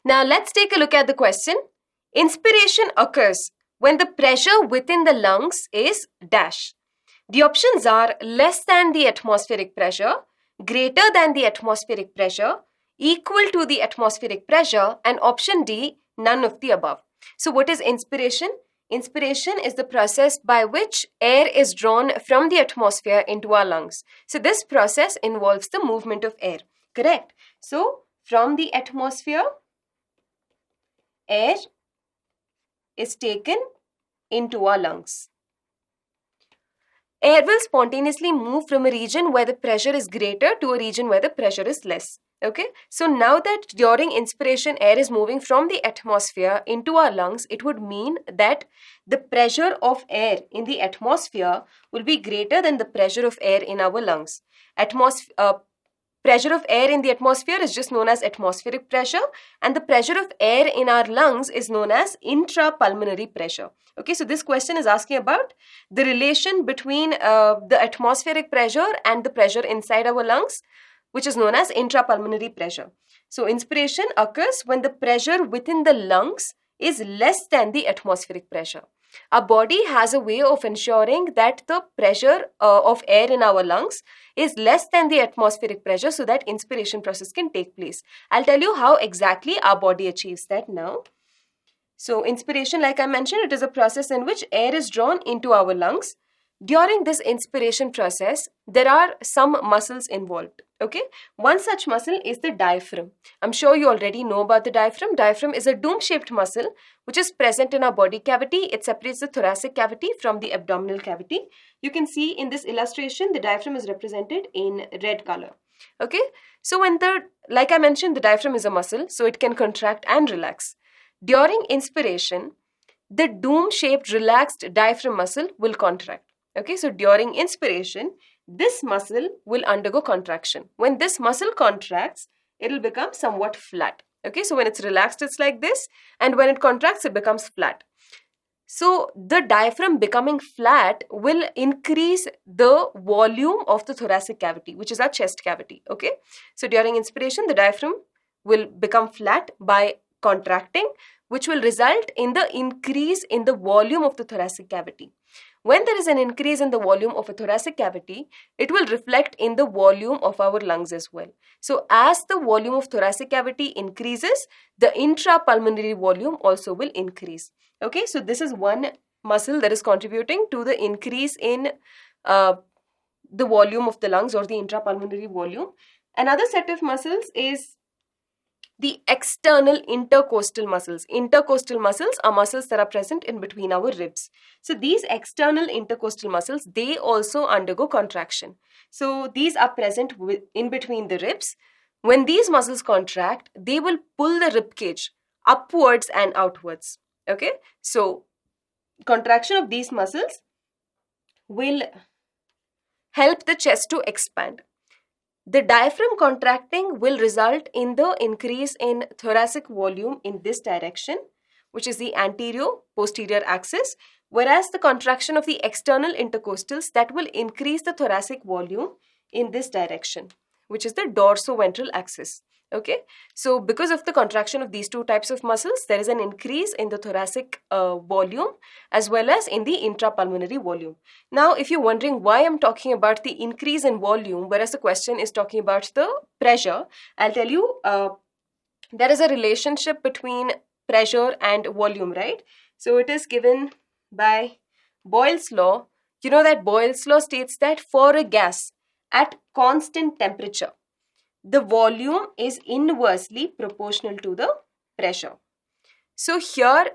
Now let's take a look at the question. Inspiration occurs when the pressure within the lungs is dash. The options are less than the atmospheric pressure, greater than the atmospheric pressure, equal to the atmospheric pressure, and option D, none of the above. So what is inspiration? Inspiration is the process by which air is drawn from the atmosphere into our lungs. So this process involves the movement of air. Correct? So from the atmosphere, air is taken into our lungs. Air will spontaneously move from a region where the pressure is greater to a region where the pressure is less. Okay, so now that during inspiration air is moving from the atmosphere into our lungs, it would mean that the pressure of air in the atmosphere will be greater than the pressure of air in our lungs. Pressure of air in the atmosphere is just known as atmospheric pressure, and the pressure of air in our lungs is known as intrapulmonary pressure. Okay, so this question is asking about the relation between the atmospheric pressure and the pressure inside our lungs, which is known as intrapulmonary pressure. So inspiration occurs when the pressure within the lungs is less than the atmospheric pressure. Our body has a way of ensuring that the pressure of air in our lungs is less than the atmospheric pressure so that inspiration process can take place. I'll tell you how exactly our body achieves that now. So inspiration, like I mentioned, it is a process in which air is drawn into our lungs. During this inspiration process, there are some muscles involved. Okay, one such muscle is the diaphragm. I'm sure you already know about the diaphragm. Diaphragm is a dome-shaped muscle which is present in our body cavity. It separates the thoracic cavity from the abdominal cavity. You can see in this illustration, the diaphragm is represented in red color. Okay, so like I mentioned, the diaphragm is a muscle, so it can contract and relax. During inspiration, the dome-shaped relaxed diaphragm muscle will contract. Okay, so during inspiration, this muscle will undergo contraction. When this muscle contracts, it will become somewhat flat. Okay, so when it's relaxed, it's like this, and when it contracts, it becomes flat. So the diaphragm becoming flat will increase the volume of the thoracic cavity, which is our chest cavity. Okay, so during inspiration, the diaphragm will become flat by contracting, which will result in the increase in the volume of the thoracic cavity. When there is an increase in the volume of a thoracic cavity, it will reflect in the volume of our lungs as well. So as the volume of thoracic cavity increases, the intrapulmonary volume also will increase. Okay, so this is one muscle that is contributing to the increase in the volume of the lungs or the intrapulmonary volume. Another set of muscles is the external intercostal muscles. Intercostal muscles are muscles that are present in between our ribs. So these external intercostal muscles, they also undergo contraction. So these are present in between the ribs. When these muscles contract, they will pull the rib cage upwards and outwards. Okay, so contraction of these muscles will help the chest to expand. The diaphragm contracting will result in the increase in thoracic volume in this direction, which is the anterior-posterior axis, whereas the contraction of the external intercostals, that will increase the thoracic volume in this direction, which is the dorsoventral axis. Okay, so because of the contraction of these two types of muscles, there is an increase in the thoracic volume as well as in the intrapulmonary volume. Now, if you're wondering why I'm talking about the increase in volume, whereas the question is talking about the pressure, I'll tell you there is a relationship between pressure and volume, right? So it is given by Boyle's law. You know that Boyle's law states that for a gas at constant temperature, the volume is inversely proportional to the pressure. So here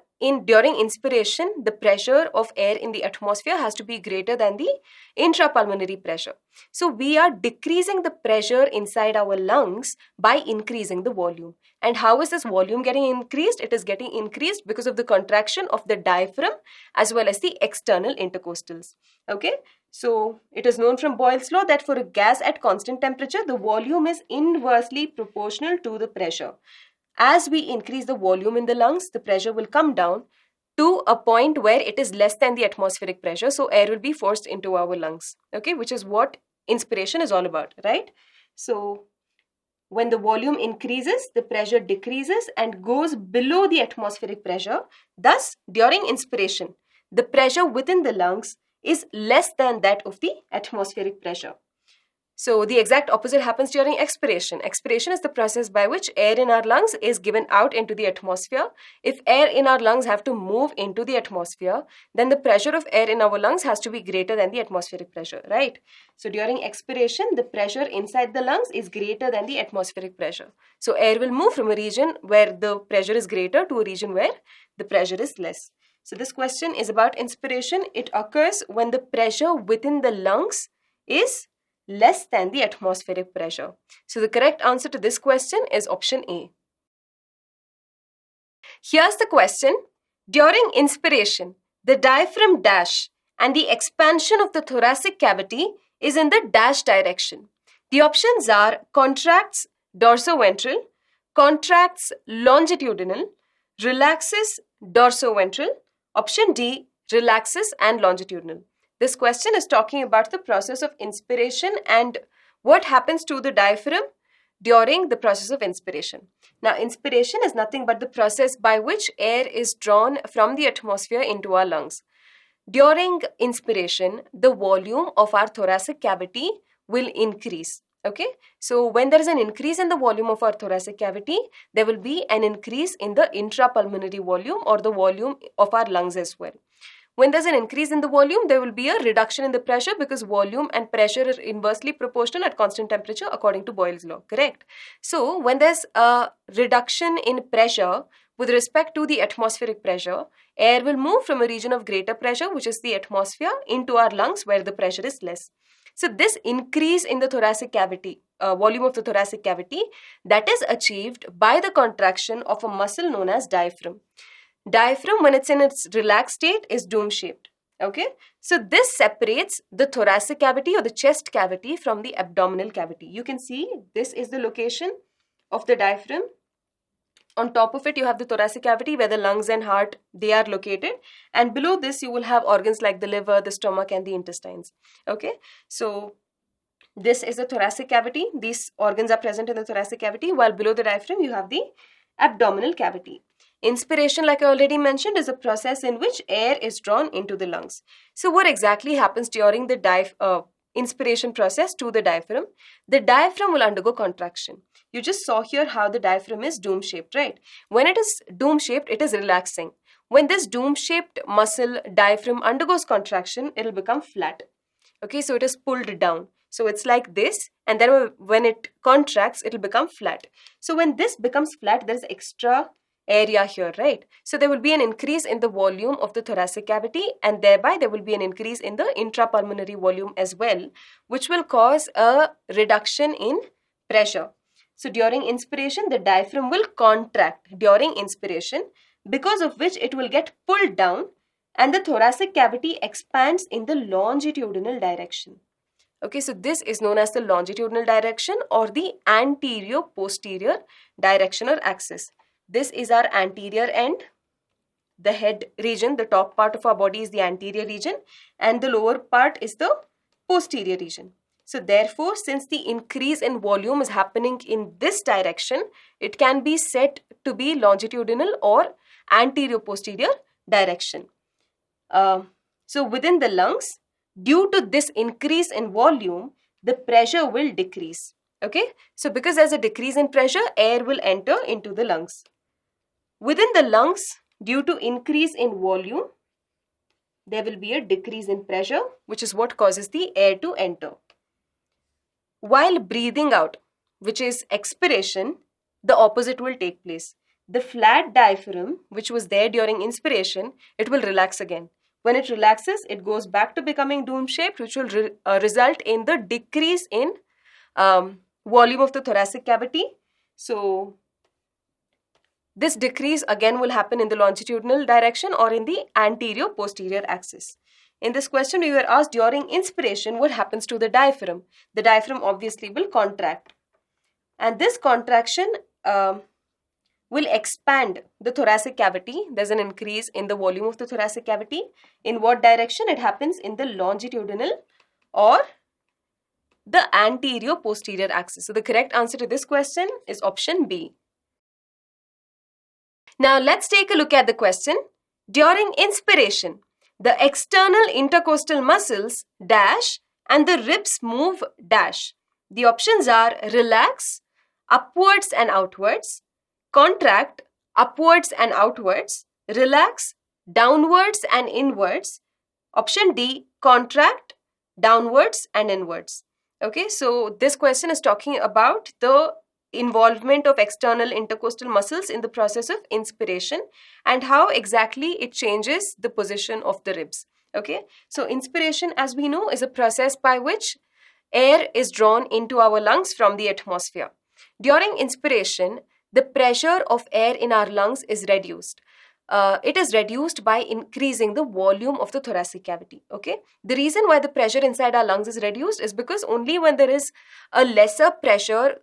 during inspiration, the pressure of air in the atmosphere has to be greater than the intrapulmonary pressure. So we are decreasing the pressure inside our lungs by increasing the volume. And how is this volume getting increased? It is getting increased because of the contraction of the diaphragm as well as the external intercostals. Okay, so it is known from Boyle's law that for a gas at constant temperature, the volume is inversely proportional to the pressure. As we increase the volume in the lungs, the pressure will come down to a point where it is less than the atmospheric pressure. So air will be forced into our lungs, okay, which is what inspiration is all about, right? So When the volume increases, the pressure decreases and goes below the atmospheric pressure. Thus, during inspiration, the pressure within the lungs is less than that of the atmospheric pressure. So the exact opposite happens during expiration. Expiration is the process by which air in our lungs is given out into the atmosphere. If air in our lungs have to move into the atmosphere, then the pressure of air in our lungs has to be greater than the atmospheric pressure, right? So during expiration, the pressure inside the lungs is greater than the atmospheric pressure. So air will move from a region where the pressure is greater to a region where the pressure is less. So this question is about inspiration. It occurs when the pressure within the lungs is less than the atmospheric pressure. So the correct answer to this question is option A. Here's the question. During inspiration, the diaphragm dash and the expansion of the thoracic cavity is in the dash direction. The options are contracts dorsoventral, contracts longitudinal, relaxes dorsoventral. Option D, relaxes and longitudinal. This question is talking about the process of inspiration and what happens to the diaphragm during the process of inspiration. Now, inspiration is nothing but the process by which air is drawn from the atmosphere into our lungs. During inspiration, the volume of our thoracic cavity will increase. Okay, so when there is an increase in the volume of our thoracic cavity, there will be an increase in the intrapulmonary volume or the volume of our lungs as well. When there's an increase in the volume, there will be a reduction in the pressure because volume and pressure are inversely proportional at constant temperature according to Boyle's law, correct? So when there's a reduction in pressure with respect to the atmospheric pressure, air will move from a region of greater pressure, which is the atmosphere, into our lungs where the pressure is less. So this increase in the thoracic cavity, volume of the thoracic cavity, that is achieved by the contraction of a muscle known as diaphragm. Diaphragm, when it's in its relaxed state, is dome-shaped. Okay, so this separates the thoracic cavity or the chest cavity from the abdominal cavity. You can see this is the location of the diaphragm. On top of it, you have the thoracic cavity where the lungs and heart, they are located. And below this, you will have organs like the liver, the stomach, and the intestines. Okay, so this is the thoracic cavity. These organs are present in the thoracic cavity, while below the diaphragm, you have the abdominal cavity. Inspiration, like I already mentioned, is a process in which air is drawn into the lungs. So what exactly happens during the inspiration process to the diaphragm? The diaphragm will undergo contraction. You just saw here how the diaphragm is dome-shaped, right? When it is dome-shaped, it is relaxing. When this dome-shaped muscle diaphragm undergoes contraction, it will become flat. Okay, so it is pulled down. So it's like this, and then when it contracts, it will become flat. So when this becomes flat, there is extra area here, right? So there will be an increase in the volume of the thoracic cavity, and thereby there will be an increase in the intrapulmonary volume as well, which will cause a reduction in pressure. So during inspiration, the diaphragm will contract during inspiration, because of which it will get pulled down and the thoracic cavity expands in the longitudinal direction. Okay, so this is known as the longitudinal direction or the anterior-posterior direction or axis. This is our anterior end. The head region, the top part of our body is the anterior region, and the lower part is the posterior region. So therefore, since the increase in volume is happening in this direction, it can be said to be longitudinal or anterior-posterior direction. So within the lungs, due to this increase in volume, the pressure will decrease. Okay, so because there's a decrease in pressure, air will enter into the lungs. Within the lungs, due to increase in volume, there will be a decrease in pressure, which is what causes the air to enter. While breathing out, which is expiration, the opposite will take place. The flat diaphragm, which was there during inspiration, it will relax again. When it relaxes, it goes back to becoming dome-shaped, which will result in the decrease in volume of the thoracic cavity. So this decrease again will happen in the longitudinal direction or in the anterior-posterior axis. In this question, we were asked during inspiration what happens to the diaphragm. The diaphragm obviously will contract. And this contraction will expand the thoracic cavity. There's an increase in the volume of the thoracic cavity. In what direction? It happens in the longitudinal or the anterior-posterior axis. So the correct answer to this question is option B. Now let's take a look at the question. During inspiration, the external intercostal muscles dash and the ribs move dash. The options are relax, upwards and outwards, contract, upwards and outwards, relax, downwards and inwards. Option D, contract, downwards and inwards. Okay, so this question is talking about the involvement of external intercostal muscles in the process of inspiration and how exactly it changes the position of the ribs. Okay, so inspiration, as we know, is a process by which air is drawn into our lungs from the atmosphere. During inspiration, the pressure of air in our lungs is reduced. It is reduced by increasing the volume of the thoracic cavity. Okay, the reason why the pressure inside our lungs is reduced is because only when there is a lesser pressure,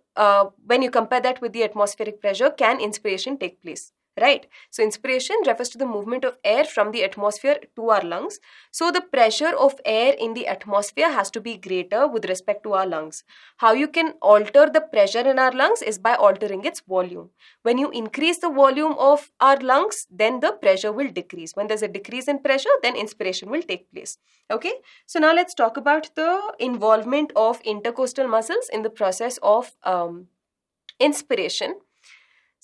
when you compare that with the atmospheric pressure, can inspiration take place. Right? So inspiration refers to the movement of air from the atmosphere to our lungs. So the pressure of air in the atmosphere has to be greater with respect to our lungs. How you can alter the pressure in our lungs is by altering its volume. When you increase the volume of our lungs, then the pressure will decrease. When there's a decrease in pressure, then inspiration will take place. Okay, so now let's talk about the involvement of intercostal muscles in the process of inspiration.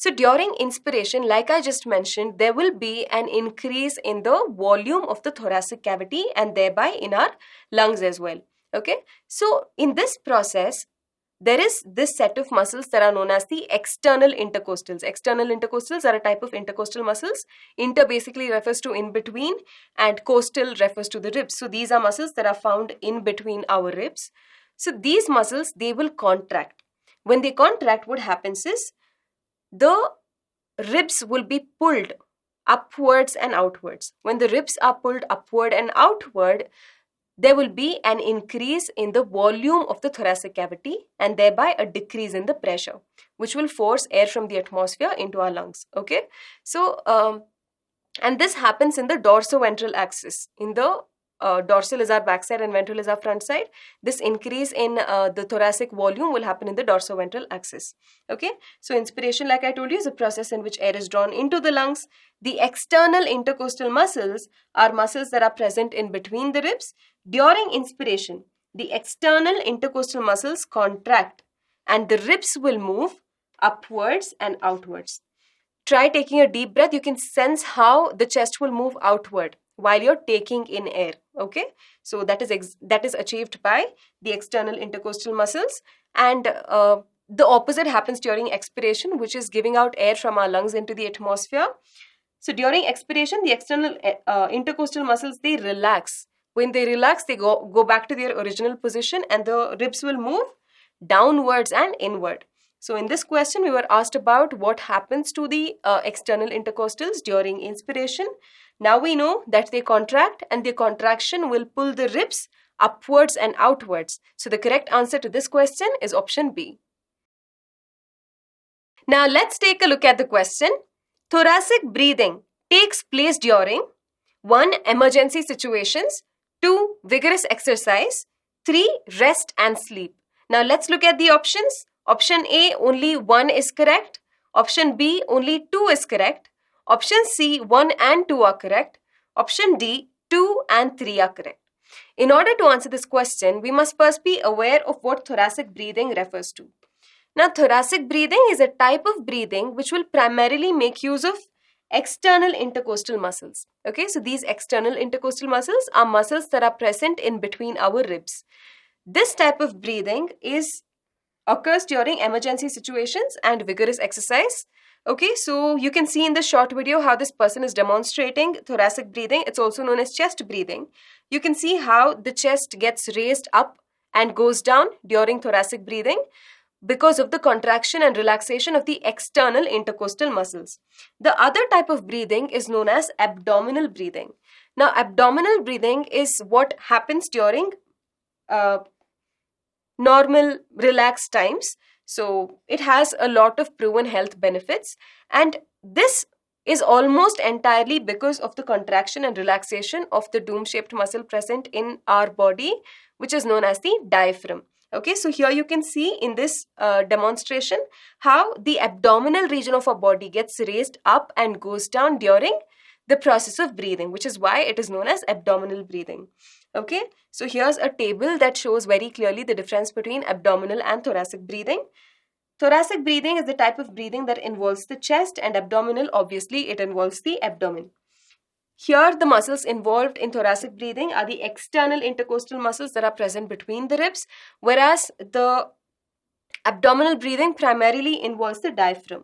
So during inspiration, like I just mentioned, there will be an increase in the volume of the thoracic cavity and thereby in our lungs as well. Okay, so in this process, there is this set of muscles that are known as the external intercostals. External intercostals are a type of intercostal muscles. Inter basically refers to in between and costal refers to the ribs. So these are muscles that are found in between our ribs. So these muscles, they will contract. When they contract, what happens is the ribs will be pulled upwards and outwards. When the ribs are pulled upward and outward, there will be an increase in the volume of the thoracic cavity and thereby a decrease in the pressure, which will force air from the atmosphere into our lungs. Okay, so and this happens in the dorsoventral axis. In the dorsal is our backside and ventral is our front side. This increase in the thoracic volume will happen in the dorsoventral axis. Okay, so inspiration, like I told you, is a process in which air is drawn into the lungs. The external intercostal muscles are muscles that are present in between the ribs. During inspiration, the external intercostal muscles contract and the ribs will move upwards and outwards. Try taking a deep breath. You can sense how the chest will move outward while you're taking in air. Okay, so that is achieved by the external intercostal muscles, and the opposite happens during expiration, which is giving out air from our lungs into the atmosphere. So during expiration, the external intercostal muscles, they relax. When they relax, they go back to their original position and the ribs will move downwards and inward. So in this question, we were asked about what happens to the external intercostals during inspiration. Now we know that they contract and the contraction will pull the ribs upwards and outwards. So the correct answer to this question is option B. Now let's take a look at the question. Thoracic breathing takes place during 1. Emergency situations, 2. Vigorous exercise, 3. Rest and sleep. Now let's look at the options. Option A, only 1 is correct. Option B, only 2 is correct. Option C, 1 and 2 are correct. Option D, 2 and 3 are correct. In order to answer this question, we must first be aware of what thoracic breathing refers to. Now, thoracic breathing is a type of breathing which will primarily make use of external intercostal muscles. Okay, so these external intercostal muscles are muscles that are present in between our ribs. This type of breathing occurs during emergency situations and vigorous exercise. Okay, so you can see in the short video how this person is demonstrating thoracic breathing. It's also known as chest breathing. You can see how the chest gets raised up and goes down during thoracic breathing because of the contraction and relaxation of the external intercostal muscles. The other type of breathing is known as abdominal breathing. Now, abdominal breathing is what happens during normal relaxed times. So it has a lot of proven health benefits, and this is almost entirely because of the contraction and relaxation of the dome-shaped muscle present in our body, which is known as the diaphragm. Okay, so here you can see in this demonstration how the abdominal region of our body gets raised up and goes down during the process of breathing, which is why it is known as abdominal breathing. Okay, so here's a table that shows very clearly the difference between abdominal and thoracic breathing. Thoracic breathing is the type of breathing that involves the chest, and abdominal, obviously, it involves the abdomen. Here, the muscles involved in thoracic breathing are the external intercostal muscles that are present between the ribs, whereas the abdominal breathing primarily involves the diaphragm.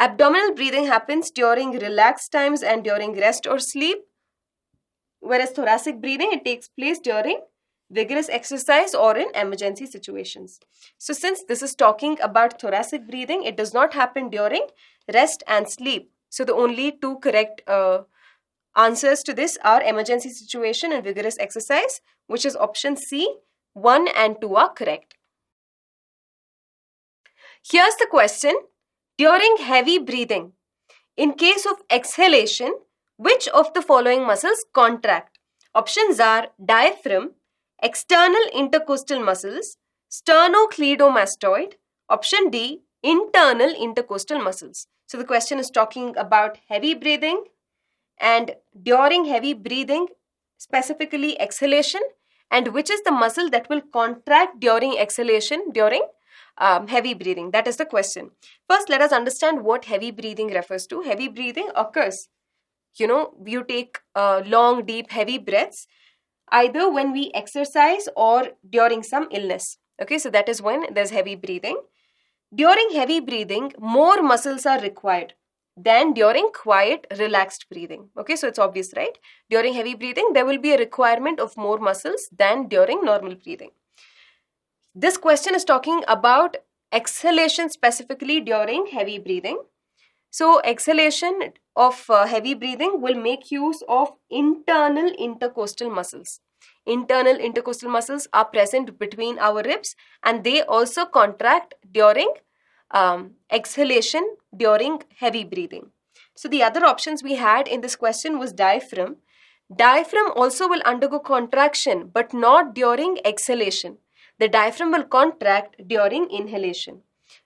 Abdominal breathing happens during relaxed times and during rest or sleep, whereas thoracic breathing, it takes place during vigorous exercise or in emergency situations. So since this is talking about thoracic breathing, it does not happen during rest and sleep. So the only two correct answers to this are emergency situation and vigorous exercise, which is option C. 1 and 2 are correct. Here's the question. During heavy breathing, in case of exhalation, which of the following muscles contract? Options are diaphragm, external intercostal muscles, sternocleidomastoid. Option D, internal intercostal muscles. So the question is talking about heavy breathing, and during heavy breathing, specifically exhalation, and which is the muscle that will contract during exhalation during heavy breathing. That is the question. First, let us understand what heavy breathing refers to. Heavy breathing occurs, you take long, deep, heavy breaths either when we exercise or during some illness. Okay, so that is when there's heavy breathing. During heavy breathing, more muscles are required than during quiet, relaxed breathing. Okay, so it's obvious, right? During heavy breathing, there will be a requirement of more muscles than during normal breathing. This question is talking about exhalation specifically during heavy breathing. So exhalation of heavy breathing will make use of internal intercostal muscles. Internal intercostal muscles are present between our ribs, and they also contract during exhalation during heavy breathing. So the other options we had in this question was diaphragm. Diaphragm also will undergo contraction, but not during exhalation. The diaphragm will contract during inhalation.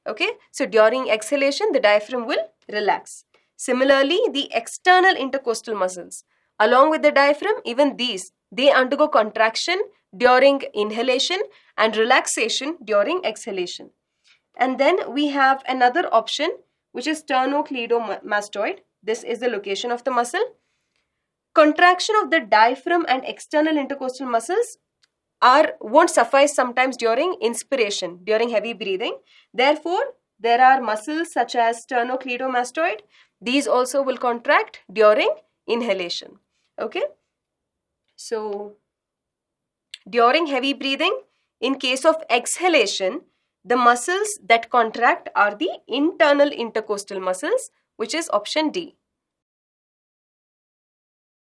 Okay, so during exhalation, the diaphragm will relax. Similarly, the external intercostal muscles, along with the diaphragm, even these, they undergo contraction during inhalation and relaxation during exhalation. And then we have another option, which is sternocleidomastoid. This is the location of the muscle. Contraction of the diaphragm and external intercostal muscles won't suffice sometimes during inspiration, during heavy breathing. Therefore, there are muscles such as sternocleidomastoid. These also will contract during inhalation. Okay. So, during heavy breathing, in case of exhalation, the muscles that contract are the internal intercostal muscles, which is option D.